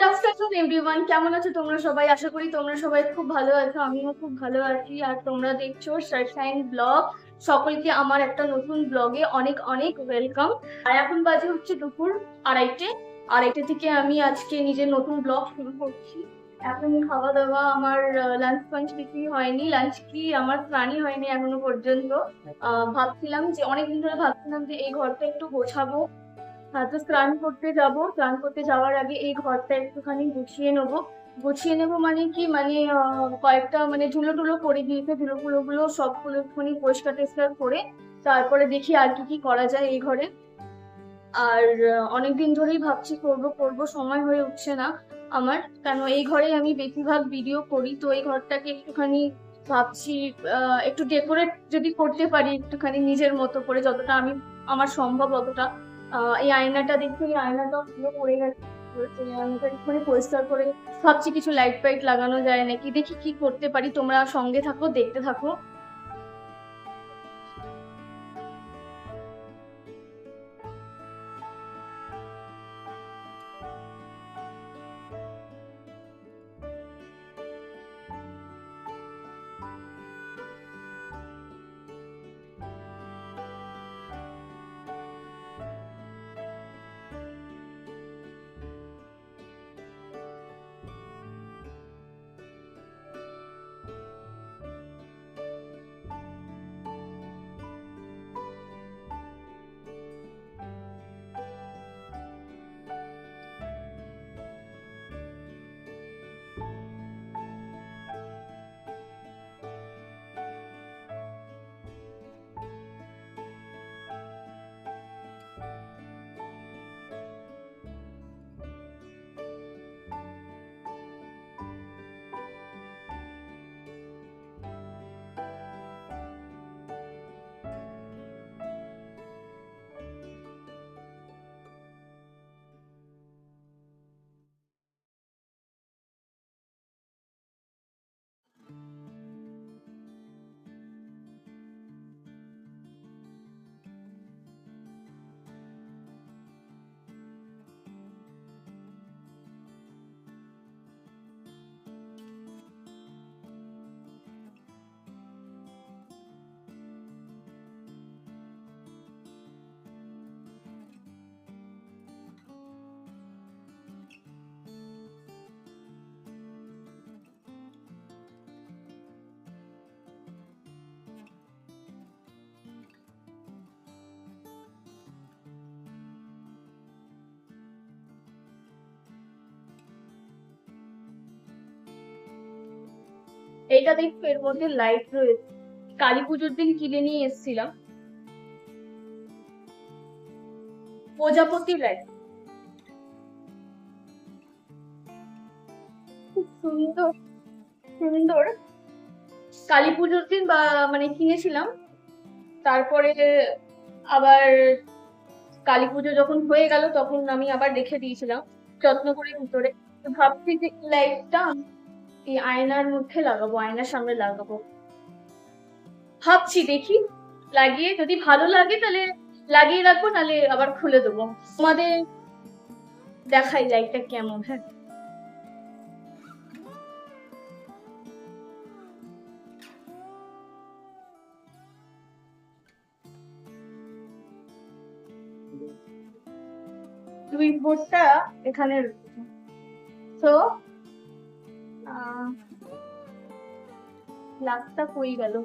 Afternoon everyone, কেমন আছো তোমরা সবাই? আশা করি তোমরা সবাই খুব ভালো আছো। আমিও খুব ভালো আছি। আর তোমরা দেখছো সানশাইন ব্লগ। সকলকে আমার একটা নতুন ব্লগে অনেক অনেক ওয়েলকাম। আর এখন বাজে হচ্ছে দুপুর আড়াইটে। আড়াইটে থেকে আমি আজকে নিজের নতুন ব্লগ শুরু করছি। এখন খাওয়া দাওয়া আমার লাঞ্চ ফাঞ্চ কিছুই হয়নি। লাঞ্চ কি আমার প্ল্যানই হয়নি এখনো পর্যন্ত। ভাবছিলাম যে অনেকদিন ধরে ভাবছিলাম যে এই ঘরটা একটু গোছাবো। হ্যাঁ, তো স্নান করতে যাব। স্নান করতে যাওয়ার আগে এই ঘরটা একটুখানি গুছিয়ে নেবো। গুছিয়ে নেবো মানে কি, মানে কয়েকটা মানে ধুলো টুলো পড়ে গিয়েছে, ধুলো গুলো সবগুলো একটুখানি পরিষ্কার টেস্কার করে তারপরে দেখি আর কি কি করা যায় এই ঘরে। আর অনেকদিন ধরেই ভাবছি করব করব, সময় হয়ে উঠছে না আমার। কেন এই ঘরে আমি বেশিরভাগ ভিডিও করি, তো এই ঘরটাকে একটুখানি ভাবছি একটু ডেকোরেট যদি করতে পারি একটুখানি নিজের মতো করে, যতটা আমি আমার সম্ভব অতটা। এই আয়নাটা দেখছি, এই আয়নাটাও পুরো পড়ে গেছে। তো এই আয়নাটা একটুখানি পরিষ্কার করে ভাবছি কিছু লাইট ফাইট লাগানো যায় নাকি, দেখি কি করতে পারি। তোমরা সঙ্গে থাকো, দেখতে থাকো। এইটা দেখো, এর মধ্যে লাইট রয়েছে। কালী পুজোর দিন কিনে নিয়ে এসেছিলাম, প্রজাপতি লাইট। খুব সুন্দর সুন্দর। কালী পুজোর দিন বা মানে কিনেছিলাম। তারপরে আবার কালী পুজো যখন হয়ে গেল তখন আমি আবার রেখে দিয়েছিলাম যত্ন করে ভিতরে। তো ভাবছি যে এই লাইটটা এই আয়নার মধ্যে লাগাবো, আয়নার সামনে লাগাবো ভাবছি। দেখি লাগিয়ে যদি ভালো লাগে তাহলে লাগিয়ে রাখবো, নাহলে আবার খুলে দেবো। তোমাদের দেখাই লাইটটা কেমন। হ্যাঁ, সুইচ বোর্ডটা এখানে রয়েছে। তো লাইটটা কই গেল?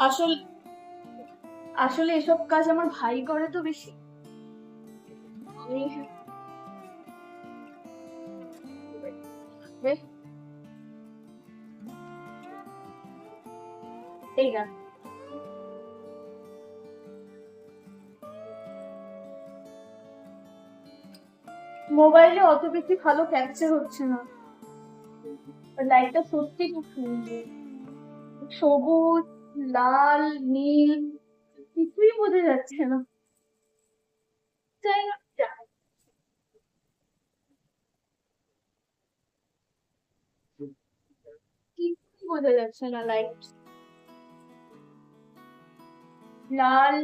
আসল আসলে এসব কাজ আমার ভাই করে তো বেশি। আমি বেশ এই গান মোবাইলে অত বেশি ভালো ক্যাপচার হচ্ছে না। লাইটটা সত্যি খুব সুন্দর। সবুজ, লাল, নীল, কিছুই বোঝা যাচ্ছে না। যাই হোক, কিছুই বোঝা যাচ্ছে না লাইট। লাল,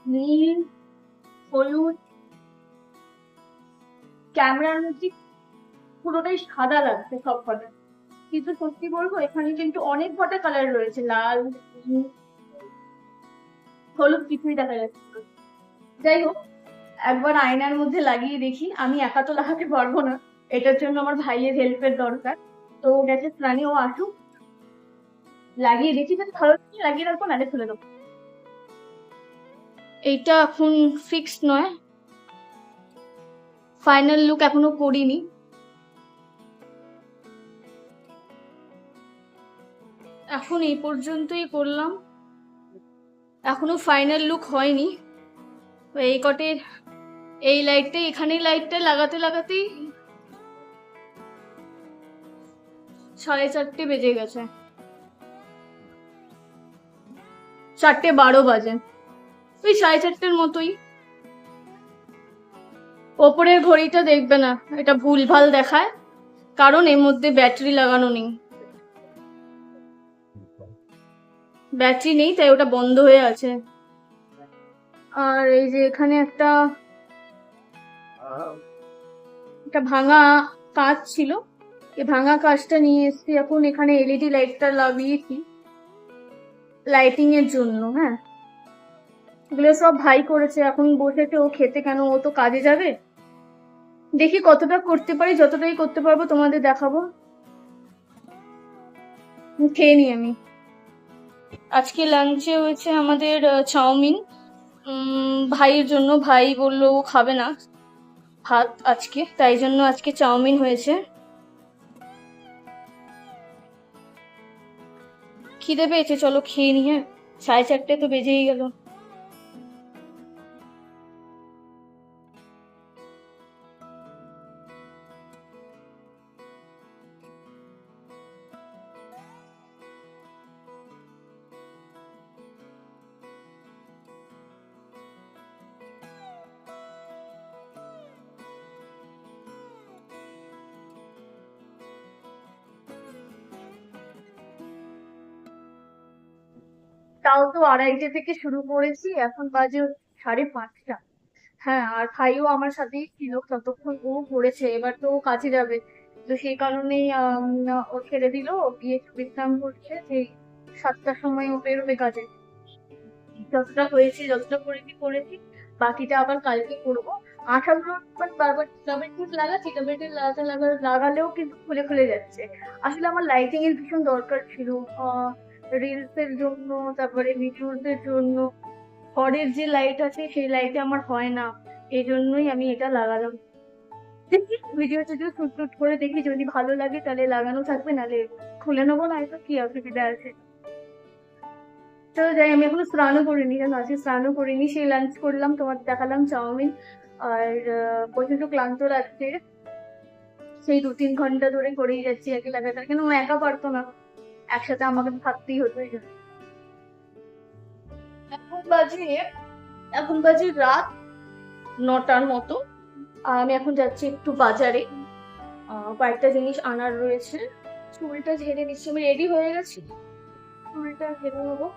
নীল, হলুদ, ক্যামেরার মধ্যে পুরোটাই সাদা লাগছে সব কটা, কিন্তু সত্যি বলবো এখানে কিন্তু অনেক কটা কালার রয়েছে, লাল, নীল, হলুদ কিছুই দেখা যাচ্ছে না। যাই হোক, একবার আয়নার মধ্যে লাগিয়ে দেখি, আমি একা তো লাগাতে পারবো না, এটার জন্য আমার ভাইয়ের হেল্পের দরকার। তো ও গেছে স্নানে, ও আসুক, লাগিয়ে দেখি যদি ভালো লাগে লাগিয়ে রাখবো, নালে খুলে দেবো। এইটা এখন ফিক্স নয়, ফাইনাল লুক এখনো করিনি। এখন এই পর্যন্তই করলাম, এখনো ফাইনাল লুক হয়নি। এই কটের এই লাইটটা, এখানে লাইটটা লাগাতে লাগাতেই 4:30 বেজে গেছে, 4:12 বাজে, ওই 4:30 মতোই। ওপরের ঘড়িটা দেখবে না, এটা ভুলভাল দেখায়, কারণ এর মধ্যে ব্যাটারি লাগানো নেই, ব্যাটারি নেই তাই ওটা বন্ধ হয়ে আছে। আর এই যে এখানে একটা ভাঙা কাঁচ ছিল, এই ভাঙা কাঁচটা নিয়ে এসেছি, এখন এখানে এলইডি লাইটটা লাগিয়েছি লাইটিং এর জন্য। হ্যাঁ, এগুলো সব ভাই করেছে, এখন বসেছে ও খেতে, কেন ও তো কাজে যাবে। দেখি কতটা করতে পারি, যতটাই করতে পারবো তোমাদের দেখাবো। খেয়ে নি আমি। আজকে লাঞ্চে হয়েছে আমাদের চাউমিন, ভাইয়ের জন্য, ভাই বললো ও খাবে না ভাত আজকে, তাই জন্য আজকে চাউমিন হয়েছে। খিদে পেয়েছে, চলো খেয়ে নি। হ্যাঁ, 4:30 তো বেজেই গেল। তাও তো 2:30 থেকে শুরু করেছি, এখন বাজে 5:30। হ্যাঁ, আর ভাইও আমার সাথেই ছিল ততক্ষণ, ও পড়েছে, এবার তো ও কাজে যাবে, তো সেই কারণেই ও ছেড়ে দিল, ও গিয়ে একটু বিশ্রাম করছে, সেই 7টার সময় ও বেরোবে কাজে। যতটা হয়েছে, যতটা করেছি করেছি, বাকিটা আবার কালকে করবো। আঠাগুলো বারবার ডাবল টিপ লাগাচ্ছি, ডাবল টিপ লাগালেও কিন্তু খুলে খুলে যাচ্ছে। আসলে আমার লাইটিং এর ভীষণ দরকার ছিল, রিলস এর জন্য, তারপরে ভিডিওস এর জন্য। ঘরের যে লাইট আছে সেই লাইটে আমার হয় না, এই জন্যই আমি এটা লাগালাম। দেখি ভিডিও টিডিও শুট টুট করে দেখি, যদি ভালো লাগে তাহলে লাগানো থাকবে, নাহলে খুলে নেবো, না তো কি অসুবিধা আছে। তো যাই, আমি এখনো স্নানও করিনি, জানো আজকে স্নানও করিনি, সেই লাঞ্চ করলাম, তোমার দেখালাম চাউমিন। আর প্রচন্ড ক্লান্ত লাগছে, সেই 2-3 ঘন্টা ধরে করেই যাচ্ছি একই লাগাতার, কেন ও একা পারতো না, একসাথে আমাকে থাকতেই হতো। এখন বাজে এখন বাজে রাত 9টার মতো। আমি এখন যাচ্ছি একটু বাজারে, কয়েকটা জিনিস আনার রয়েছে। চুলটা ঝেড়ে নিচ্ছি, আমি রেডি হয়ে গেছি, চুলটা ঝেড়ে নেবো।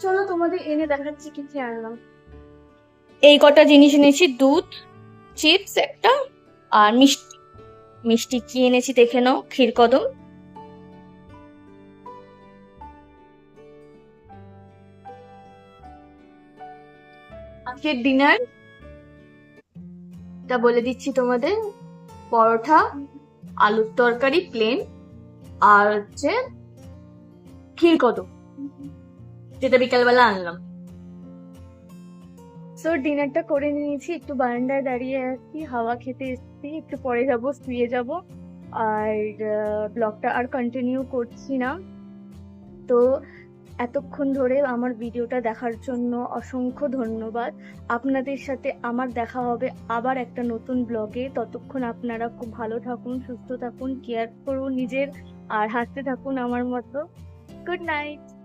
চলো তোমাদের এনে দেখাচ্ছি কি কি আনলাম। এই কটা জিনিস এনেছি, দুধ, চিপস একটা, আর মিষ্টি। মিষ্টি কি এনেছি দেখে নাও, ক্ষীরকদম। আজকের ডিনার টা বলে দিচ্ছি তোমাদের, পরোটা, আলুর তরকারি প্লেন, আর হচ্ছে ক্ষীরকদম, যেটা বিকালবেলা আনলাম। তো ডিনারটা করে নিয়েছি, একটু বারান্দায় দাঁড়িয়ে আছি, হাওয়া খেতে এসেছি, একটু পরে যাব, শুয়ে যাব। আর ব্লগটা আর কন্টিনিউ করছি না। তো এতক্ষণ ধরে আমার ভিডিওটা দেখার জন্য অসংখ্য ধন্যবাদ। আপনাদের সাথে আমার দেখা হবে আবার একটা নতুন ব্লগে, ততক্ষণ আপনারা খুব ভালো থাকুন, সুস্থ থাকুন, কেয়ার করুন নিজের, আর হাসতে থাকুন আমার মতো। Good night.